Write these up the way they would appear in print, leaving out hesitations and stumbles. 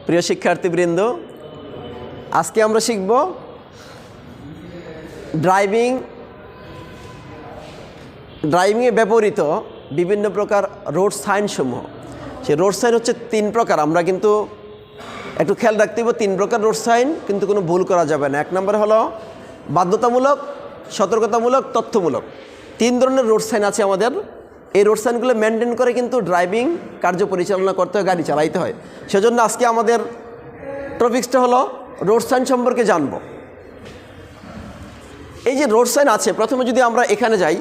প্রিয় শিক্ষার্থীবৃন্দ, আজকে আমরা শিখব ড্রাইভিংয়ে ব্যবহৃত বিভিন্ন প্রকার রোড সাইনসমূহ। সেই রোড সাইন হচ্ছে 3 প্রকার। আমরা কিন্তু একটু খেয়াল রাখতে হবে, 3 প্রকার রোড সাইন, কিন্তু কোনো ভুল করা যাবে না। 1 নম্বর হলো বাধ্যতামূলক, সতর্কতামূলক, তথ্যমূলক। 3 ধরনের রোড সাইন আছে আমাদের। এই রোড সাইনগুলো মেনটেন করে কিন্তু ড্রাইভিং কার্য পরিচালনা করতে হয়, গাড়ি চালাইতে হয়। সেজন্য আজকে আমাদের টপিকসটা হলো রোড সাইন সম্পর্কে জানব। এই যে রোড সাইন আছে, প্রথমে যদি আমরা এখানে যাই,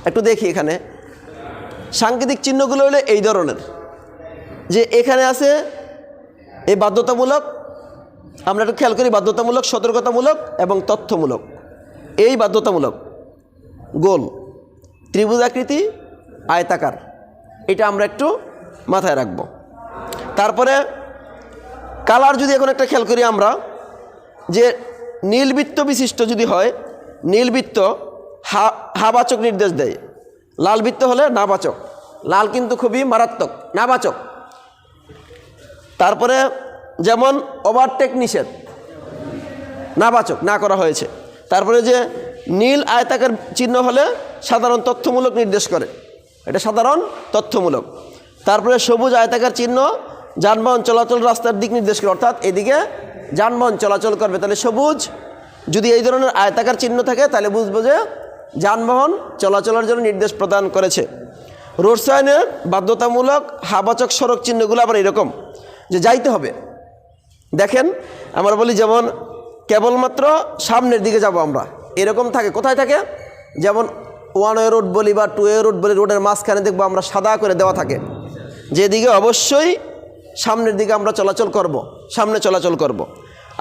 একটু দেখি। এখানে সাংকেতিক চিহ্নগুলো হলো এই ধরনের, যে এখানে আছে এই বাধ্যতামূলক, আমরা একটু খেয়াল করি, বাধ্যতামূলক, সতর্কতামূলক এবং তথ্যমূলক। এই বাধ্যতামূলক, গোল, ত্রিভুজাকৃতি, আয়তাকার, এটা আমরা একটু মাথায় রাখব। তারপরে কালার যদি এখন একটা খেয়াল করি আমরা, যে নীলবৃত্ত বিশিষ্ট যদি হয়, নীলবৃত্ত হাবাচক নির্দেশ দেয়, লাল বৃত্ত হলে নাবাচক। লাল কিন্তু খুবই মারাত্মক, নাবাচক। তারপরে যেমন ওভারটেক নিষেধ, নাবাচক, না করা হয়েছে। তারপরে যে নীল আয়তাকার চিহ্ন হলে সাধারণ তথ্যমূলক নির্দেশ করে, এটা সাধারণ তথ্যমূলক। তারপরে সবুজ আয়তাকার চিহ্ন যানবাহন চলাচল রাস্তার দিক নির্দেশ করে, অর্থাৎ এদিকে যানবাহন চলাচল করবে। তাহলে সবুজ যদি এই ধরনের আয়তাকার চিহ্ন থাকে, তাহলে বুঝবো যে যানবাহন চলাচলের জন্য নির্দেশ প্রদান করেছে। রোড সাইনের বাধ্যতামূলক হাবাচক সড়ক চিহ্নগুলো আবার এরকম, যে যাইতে হবে। দেখেন, আমরা বলি যেমন কেবলমাত্র সামনের দিকে যাব আমরা, এরকম থাকে। কোথায় থাকে? যেমন 1 ওয়ে রোড বলি বা 2 ওয়ে রোড বলি, রোডের মাঝখানে দেখবো আমরা সাদা করে দেওয়া থাকে, যেদিকে অবশ্যই সামনের দিকে আমরা চলাচল করব, সামনে চলাচল করব।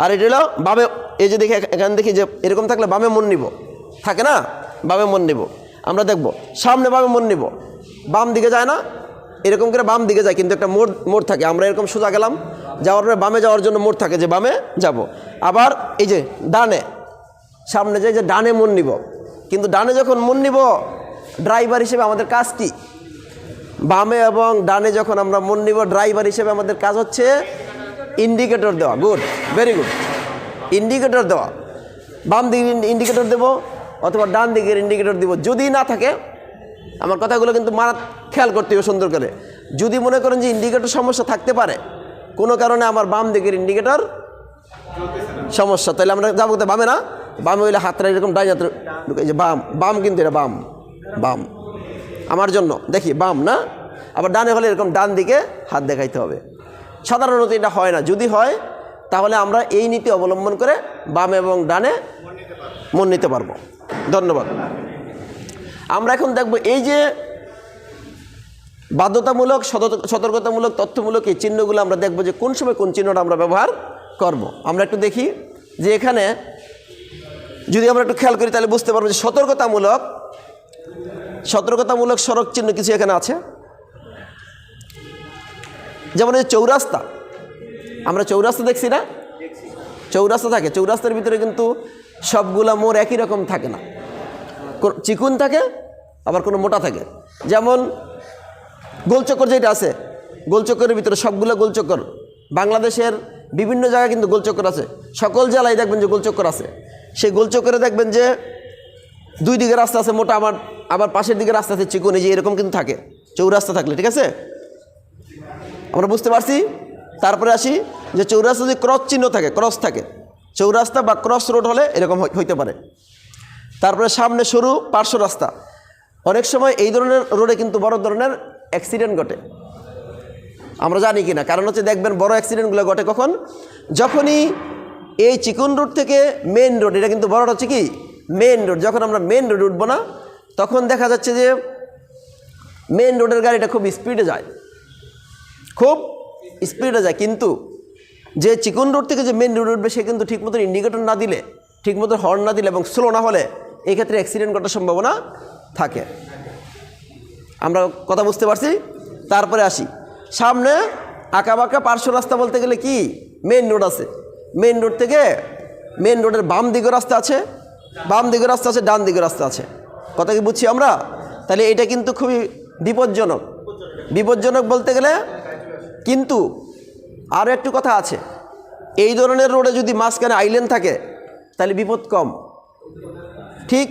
আর এটা হলো বামে, এই যে দেখি এখানে দেখি যে এরকম থাকলে বামে মন নিব, থাকে না, বামে মন নিব। আমরা দেখব সামনে বামে মন নিব, বাম দিকে যায় না, এরকম করে বাম দিকে যায়, কিন্তু একটা মোড় থাকে। আমরা এরকম সোজা গেলাম, যাওয়ার পরে বামে যাওয়ার জন্য মোড় থাকে, যে বামে যাব। আবার এই যে ডানে, সামনে যাই, যে ডানে মন নিব। কিন্তু ডানে যখন মন নিব, ড্রাইভার হিসেবে আমাদের কাজ কি? বামে এবং ডানে যখন আমরা মন নিব, ড্রাইভার হিসেবে আমাদের কাজ হচ্ছে ইন্ডিকেটর দেওয়া। Good, very good. ইন্ডিকেটর দেওয়া, বাম দিকে ইন্ডিকেটর দেব অথবা ডান দিকের ইন্ডিকেটর দিব। যদি না থাকে, আমার কথাগুলো কিন্তু খেয়াল করতে হবে সুন্দর করে। যদি মনে করেন যে ইন্ডিকেটর সমস্যা থাকতে পারে, কোনো কারণে আমার বাম দিকের ইন্ডিকেটর সমস্যা, তাহলে আমরা যাবো কোথায়? বামে না? বামে হইলে হাতটা এরকম ডাইন হাতে ঢুকে, যে বাম, বাম কিন্তু এটা বাম, বাম আমার জন্য দেখি বাম না। আবার ডানে হলে এরকম ডান দিকে হাত দেখাইতে হবে। সাধারণত এটা হয় না। যদি হয়, তাহলে আমরা এই নীতি অবলম্বন করে বাম এবং ডানে মন নিতে পারবো। ধন্যবাদ। আমরা এখন দেখব এই যে বাধ্যতামূলক, সতর্কতামূলক, তথ্যমূলক এই চিহ্নগুলো আমরা দেখব যে কোন সময় কোন চিহ্নটা আমরা ব্যবহার করব। আমরা একটু দেখি যে এখানে যদি আমরা একটু খেয়াল করি, তাহলে বুঝতে পারবো যে সতর্কতামূলক সড়ক চিহ্ন কিছু এখানে আছে। যেমন এই চৌরাস্তা, আমরা চৌরাস্তা দেখছি না, চৌরাস্তা থাকে। চৌরাস্তার ভিতরে কিন্তু সবগুলা মোড় একই রকম থাকে না, চিকুন থাকে, আবার কোনো মোটা থাকে। যেমন গোলচক্কর যেটা আছে, গোলচক্করের ভিতরে সবগুলো গোলচক্কর, বাংলাদেশের বিভিন্ন জায়গায় কিন্তু গোলচক্কর আছে। সকল জেলায় দেখবেন যে গোলচক্কর আছে। সেই গোলচক্করে দেখবেন যে 2 দিকে রাস্তা আছে মোটা, আবার পাশের দিকে রাস্তা আছে চিকুন, এই যে এরকম কিন্তু থাকে চৌরাস্তা থাকলে। ঠিক আছে, আমরা বুঝতে পারছি। তারপরে আসি যে চৌরাস্তা যদি ক্রস চিহ্ন থাকে, ক্রস থাকে, চৌরাস্তা বা ক্রস রোড হলে এরকম হইতে পারে। তারপরে সামনে সরু পার্শ্ব রাস্তা, অনেক সময় এই ধরনের রোডে কিন্তু বড় ধরনের অ্যাক্সিডেন্ট ঘটে। আমরা জানি কি না, কারণ হচ্ছে দেখবেন বড় অ্যাক্সিডেন্টগুলো ঘটে কখন? যখনই এই চিকুন রোড থেকে মেন রোড, এটা কিন্তু বড়টা হচ্ছে কি মেন রোড, যখন আমরা মেন রোডে উঠবো না, তখন দেখা যাচ্ছে যে মেন রোডের গাড়িটা খুব স্পিডে যায়, খুব স্পিডে যায়। কিন্তু যে চিকুন রোড থেকে যে মেন রোড উঠবে, সে কিন্তু ঠিকমতো ইন্ডিকেটর না দিলে, ঠিকমতো হর্ন না দিলে এবং স্লো না হলে এই ক্ষেত্রে অ্যাক্সিডেন্ট ঘটার সম্ভাবনা থাকে। আমরা কথা বুঝতে পারছি। তারপরে আসি সামনে আঁকাবাঁকা পার্শ্ব রাস্তা বলতে গেলে কি, মেন রোড আছে, মেন রোড থেকে মেন রোডের বাম দিকের রাস্তা আছে, বাম দিকের রাস্তা আছে, ডান দিকের রাস্তা আছে। কথা কি বুঝছি আমরা? তাহলে এটা কিন্তু খুবই বিপজ্জনক। বিপজ্জনক বলতে গেলে কিন্তু আরও একটু কথা আছে, এই ধরনের রোডে যদি মাঝখানে আইল্যান্ড থাকে তাহলে বিপদ কম, ঠিক।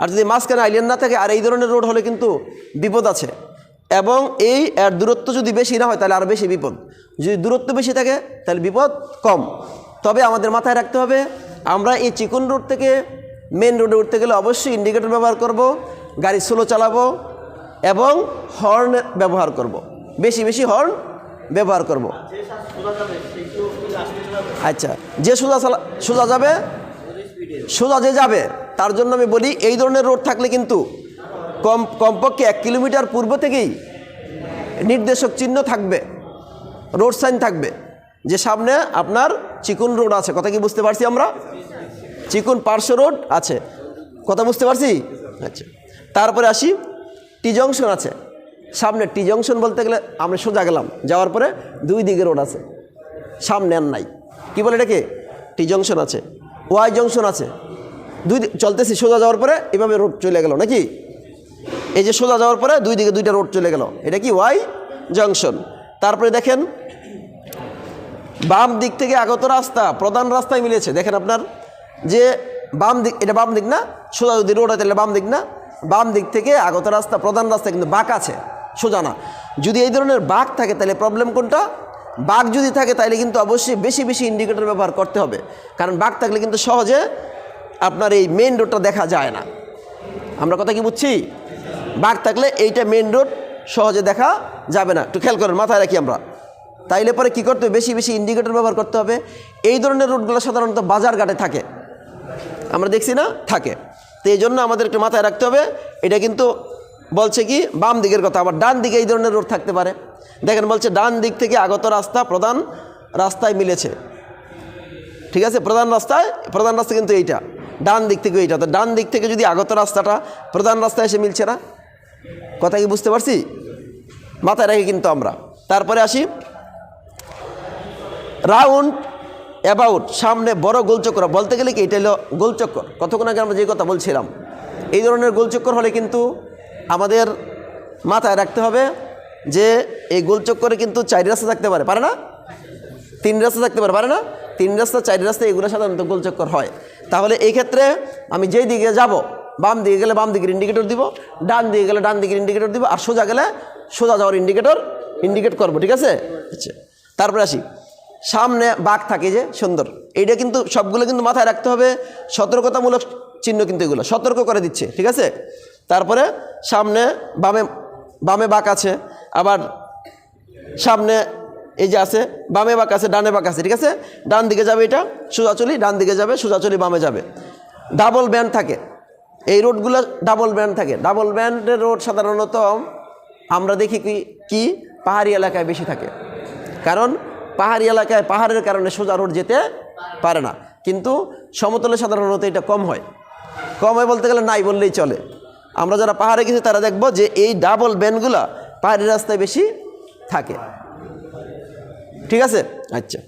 আর যদি মাঝখানে আইল্যান্ড না থাকে আর এই ধরনের রোড হলে কিন্তু বিপদ আছে, এবং এর দূরত্ব যদি বেশি না হয় তাহলে আরও বেশি বিপদ। যদি দূরত্ব বেশি থাকে তাহলে বিপদ কম। তবে আমাদের মাথায় রাখতে হবে, আমরা এই চিকন রোড থেকে মেন রোডে উঠতে গেলে অবশ্যই ইন্ডিকেটর ব্যবহার করব, গাড়ি স্লো চালাবো এবং হর্ন ব্যবহার করব, বেশি বেশি হর্ন ব্যবহার করব। আচ্ছা, যে সোজা যাবে, সোজা যে যাবে তার জন্য আমি বলি এই ধরনের রোড থাকলে কিন্তু কমপক্ষে 1 কিলোমিটার পূর্ব থেকেই নির্দেশক চিহ্ন থাকবে, রোড সাইন থাকবে যে সামনে আপনার চিকন রোড আছে। কথা কি বুঝতে পারছি আমরা? চিকন পার্শ্ব রোড আছে, কথা বুঝতে পারছি? আচ্ছা, তারপরে আসি টি জংশন আছে সামনে। টি জংশন বলতে গেলে আমরা সোজা গেলাম, যাওয়ার পরে দুই দিকে রোড আছে, সামনে আর নাই, কি বলে এটাকে? টি জংশন আছে। ওয়াই জংশন আছে, চলতেছি সোজা যাওয়ার পরে এভাবে রোড চলে গেল নাকি, এই যে সোজা যাওয়ার পরে দুই দিকে দুইটা রোড চলে গেল, এটা কি ওয়াই জংশন। তারপরে দেখেন বাম দিক থেকে আগত রাস্তা প্রধান রাস্তায় মিলেছে। দেখেন আপনার যে বাম দিক, এটা বাম দিক না, সোজা যদি রোড হয় তাহলে বাম দিক না, বাম দিক থেকে আগত রাস্তা প্রধান রাস্তা কিন্তু বাঁক আছে, সোজা না। যদি এই ধরনের বাঁক থাকে তাহলে প্রবলেম কোনটা? বাঁক যদি থাকে তাহলে কিন্তু অবশ্যই বেশি বেশি ইন্ডিকেটর ব্যবহার করতে হবে, কারণ বাঁক থাকলে কিন্তু সহজে আপনার এই মেন রোডটা দেখা যায় না। আমরা কথা কি বুঝছি? বাঁক থাকলে এইটা মেন রোড সহজে দেখা যাবে না, একটু খেয়াল করেন, মাথায় রাখি আমরা। তাইলে পরে কী করতে হবে? বেশি বেশি ইন্ডিকেটর ব্যবহার করতে হবে। এই ধরনের রোডগুলো সাধারণত বাজার ঘাটে থাকে, আমরা দেখছি না, থাকে। তো এই জন্য আমাদের একটু মাথায় রাখতে হবে, এটা কিন্তু বলছে কি বাম দিকের কথা, আবার ডান দিকে এই ধরনের রোড থাকতে পারে। দেখেন বলছে ডান দিক থেকে আগত রাস্তা প্রধান রাস্তায় মিলেছে, ঠিক আছে? প্রধান রাস্তা কিন্তু এইটা, ডান দিক থেকে এইটা। তো ডান দিক থেকে যদি আগত রাস্তাটা প্রধান রাস্তায় এসে মিলছে না, কথা কি বুঝতে পারছি? মাথায় রাখি কিন্তু আমরা। তারপরে আসি রাউন্ড অ্যাবাউট, সামনে বড় গোলচক্কর। বলতে গেলে কি এটা হলো গোলচক্কর, কতক্ষণ আগে আমরা যে কথা বলছিলাম, এই ধরনের গোলচক্কর হলে কিন্তু আমাদের মাথায় রাখতে হবে যে এই গোলচক্করে কিন্তু 4 রাস্তা থাকতে পারে না, 3 রাস্তা থাকতে পারে না, 3 রাস্তা 4 রাস্তা এগুলো সাধারণত গোলচক্কর হয়। তাহলে এই ক্ষেত্রে আমি যেই দিকে যাব, বাম দিকে গেলে বাম দিকের ইন্ডিকেটর দিব, ডান দিকে গেলে ডান দিকের ইন্ডিকেটর দিব, আর সোজা গেলে সোজা যাওয়ার ইন্ডিকেট করবো, ঠিক আছে? আচ্ছা, তারপরে আসি সামনে বাঁক থাকে যে সুন্দর, এইটা কিন্তু সবগুলো কিন্তু মাথায় রাখতে হবে, সতর্কতামূলক চিহ্ন কিন্তু এগুলো সতর্ক করে দিচ্ছে, ঠিক আছে? তারপরে সামনে বামে বাঁক আছে, আবার সামনে এই যে আছে বামে বাঁক আছে, ডানে বাঁক আছে, ঠিক আছে? ডান দিকে যাবে এটা সোজাচলি, ডান দিকে যাবে সোজাচলি, বামে যাবে। ডাবল ব্যান্ড থাকে, এই রোডগুলো ডাবল ব্যান্ড থাকে। ডাবল ব্যান্ডের রোড সাধারণত আমরা দেখি কি পাহাড়ি এলাকায় বেশি থাকে, কারণ পাহাড়ি এলাকায় পাহাড়ের কারণে সোজা রোড যেতে পারে না, কিন্তু সমতলে সাধারণত এটা কম হয় বলতে গেলে নাই বললেই চলে। আমরা যারা পাহাড়ে গেছি তারা দেখবো যে এই ডাবল ব্যান্ডগুলা পাহাড়ি রাস্তায় বেশি থাকে, ঠিক আছে? আচ্ছা,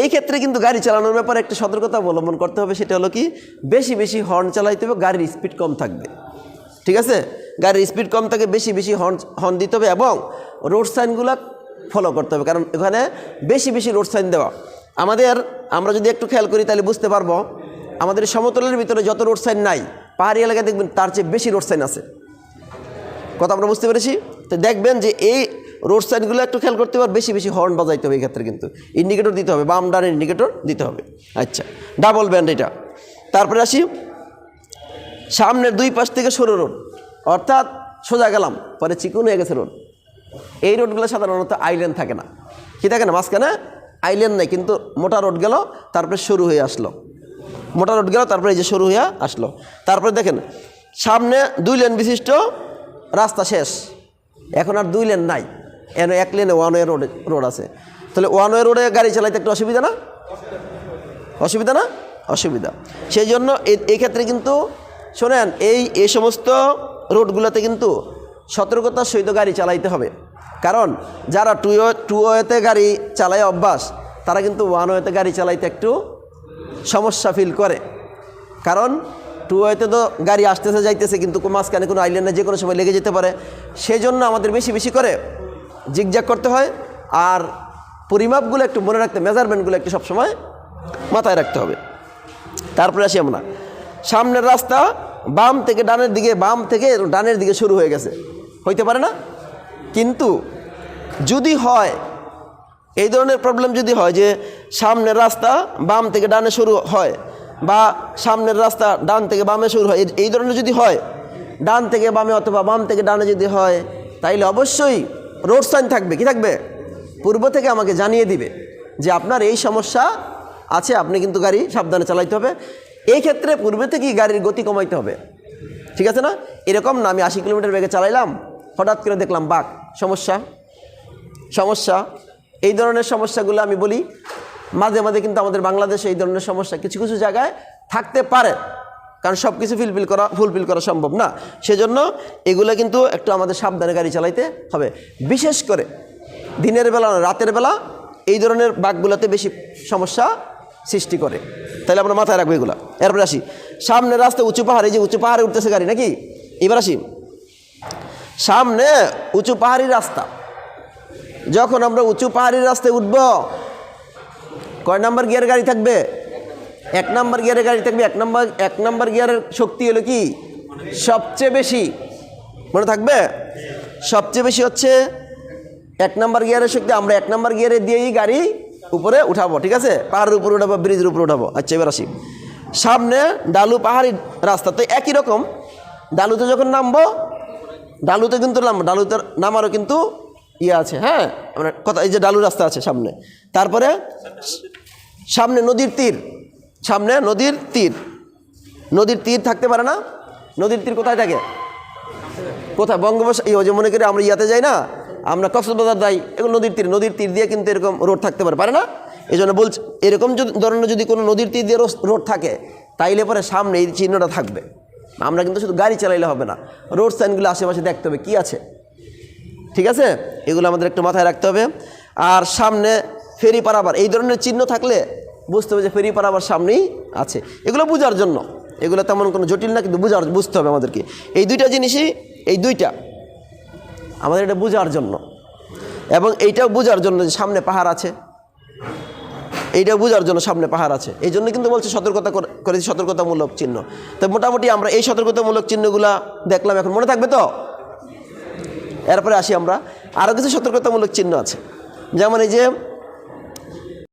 এই ক্ষেত্রে কিন্তু গাড়ি চালানোর ব্যাপারে একটা সতর্কতা অবলম্বন করতে হবে, সেটা হলো কি বেশি বেশি হর্ন চালাইতে হবে, গাড়ির স্পিড কম থাকবে, ঠিক আছে? গাড়ির স্পিড কম থাকে, বেশি বেশি হর্ন দিতে হবে এবং রোড সাইনগুলো ফলো করতে হবে, কারণ এখানে বেশি বেশি রোড সাইন দেওয়া আমরা যদি একটু খেয়াল করি তাহলে বুঝতে পারবো আমাদের সমতলের ভিতরে যত রোড সাইন নাই, পাহাড়ি এলাকায় দেখবেন তার চেয়ে বেশি রোড সাইন আছে। কথা আমরা বুঝতে পেরেছি? তো দেখবেন যে এই রোড সাইনগুলো একটু খেয়াল করতে হবে, বেশি বেশি হর্ন বাজাইতে হবে, এই ক্ষেত্রে কিন্তু ইন্ডিকেটর দিতে হবে, বাম ডানের ইন্ডিকেটর দিতে হবে। আচ্ছা, ডাবল ব্যান্ড এটা। তারপরে আসি সামনের 2 পাশ থেকে সরু রোড, অর্থাৎ সোজা গেলাম পরে চিকন হয়ে গেছে রোড, এই রোডগুলো সাধারণত আইল্যান্ড থাকে না, কি থাকে না, মাঝখানে আইল্যান্ড নেই, কিন্তু মোটা রোড গেল তারপরে সরু হয়ে আসলো, মোটা রোড গেল তারপরে এই যে সরু হয়ে আসলো। তারপরে দেখেন সামনে 2 লেন বিশিষ্ট রাস্তা শেষ, এখন আর 2 লেন নাই, এন 1 লেনে 1 ওয়ে রোড আছে। তাহলে 1 ওয়ে রোডে গাড়ি চালাইতে একটু অসুবিধা না? অসুবিধা। সেই জন্য এই ক্ষেত্রে কিন্তু শোনেন, এই সমস্ত রোডগুলোতে কিন্তু সতর্কতার সহিত গাড়ি চালাইতে হবে, কারণ যারা টু ওয়েতে গাড়ি চালায় অভ্যাস, তারা কিন্তু 1 ওয়েতে গাড়ি চালাইতে একটু সমস্যা ফিল করে, কারণ 2 ওয়েতে তো গাড়ি আসতেছে যাইতেছে, কিন্তু মাঝখানে কোনো আইল্যান্ডে যে কোনো সময় লেগে যেতে পারে। সেই জন্য আমাদের বেশি বেশি করে জিগজ্যাগ করতে হয়, আর পরিমাপগুলো একটু মনে রাখতে, মেজারমেন্টগুলো একটু সবসময় মাথায় রাখতে হবে। তারপরে আসি আমরা, সামনের রাস্তা বাম থেকে ডানের দিকে, বাম থেকে ডানের দিকে শুরু হয়ে গেছে, হইতে পারে না? কিন্তু যদি হয় এই ধরনের প্রবলেম, যদি হয় যে সামনের রাস্তা বাম থেকে ডানে শুরু হয় বা সামনের রাস্তা ডান থেকে বামে শুরু হয়, এই ধরনের যদি হয়, ডান থেকে বামে অথবা বাম থেকে ডানে যদি হয়, তাইলে অবশ্যই রোড সাইন থাকবে। কি থাকবে? পূর্ব থেকে আমাকে জানিয়ে দিবে যে আপনার এই সমস্যা আছে, আপনি কিন্তু গাড়ি সাবধানে চালাইতে হবে। এই ক্ষেত্রে পূর্বে থেকেই গাড়ির গতি কমাইতে হবে, ঠিক আছে না? এরকম না আমি 80 কিলোমিটার বেগে চালাইলাম, হঠাৎ করে দেখলাম বাঁক, সমস্যা। এই ধরনের সমস্যাগুলো আমি বলি মাঝে মাঝে কিন্তু আমাদের বাংলাদেশে এই ধরনের সমস্যা কিছু কিছু জায়গায় থাকতে পারে, কারণ সব কিছু ফুলফিল করা সম্ভব না। সেজন্য এগুলো কিন্তু একটু আমাদের সাবধানে গাড়ি চালাইতে হবে, বিশেষ করে দিনের বেলা না, রাতের বেলা এই ধরনের বাঁকগুলোতে বেশি সমস্যা সৃষ্টি করে। তাহলে আমরা মাথায় রাখবো এগুলো। এরপরে আসি, সামনে রাস্তা উঁচু পাহাড়, এই যে উঁচু পাহাড়ে উঠতেছে গাড়ি নাকি। এবার আসি, সামনে উঁচু পাহাড়ি রাস্তা, যখন আমরা উঁচু পাহাড়ি রাস্তায় উঠব, কয় নাম্বার গিয়ারের গাড়ি থাকবে? 1 নাম্বার গিয়ারের গাড়ি থাকবে। 1 নাম্বার গিয়ারের শক্তি হলো কি? সবচেয়ে বেশি, মনে থাকবে? সবচেয়ে বেশি হচ্ছে 1 নাম্বার গিয়ারের শক্তি। আমরা 1 নাম্বার গিয়ারে দিয়েই গাড়ি উপরে উঠাবো, ঠিক আছে? পাহাড়ের উপরে উঠাবো, ব্রিজের উপরে উঠাবো। আচ্ছা, এবার আসি, সামনে ডালু পাহাড়ি রাস্তা, তো একই রকম ডালুতে যখন নামবো, ডালুতে কিন্তু ডালুতে নামারও কিন্তু আছে, হ্যাঁ, মানে কথা, এই যে ডালু রাস্তা আছে সামনে। তারপরে সামনে নদীর তীর থাকতে পারে না? নদীর তীর কোথায় থাকে? কোথায়? বঙ্গোপসাগর, যে মনে করি আমরা ইয়াতে যাই না, আমরা কক্সবাজার যাই, এগুলো নদীর তীর দিয়ে কিন্তু এরকম রোড থাকতে পারে না? এই জন্য বলছি, এরকম ধরনের যদি কোনো নদীর তীর দিয়ে রোড থাকে, তাইলে পরে সামনে এই চিহ্নটা থাকবে। আমরা কিন্তু শুধু গাড়ি চালাইলে হবে না, রোড সাইনগুলো আশেপাশে দেখতে হবে কি আছে, ঠিক আছে? এগুলো আমাদের একটু মাথায় রাখতে হবে। আর সামনে ফেরি পারাবার, এই ধরনের চিহ্ন থাকলে বুঝতে হবে যে ফেরি পারাবার সামনেই আছে। এগুলো বোঝার জন্য, এগুলো তেমন কোনো জটিল না, কিন্তু বুঝতে হবে আমাদেরকে। এই দুইটা জিনিসই, এই দুইটা আমাদের এটা বোঝার জন্য, এবং এইটাও বোঝার জন্য যে সামনে পাহাড় আছে, এইটাও বোঝার জন্য সামনে পাহাড় আছে। এই জন্য কিন্তু বলছে সতর্কতা করেছি, সতর্কতামূলক চিহ্ন। তো মোটামুটি আমরা এই সতর্কতামূলক চিহ্নগুলা দেখলাম, এখন মনে থাকবে তো? এরপরে আসি আমরা, আরও কিছু সতর্কতামূলক চিহ্ন আছে, যেমন এই যে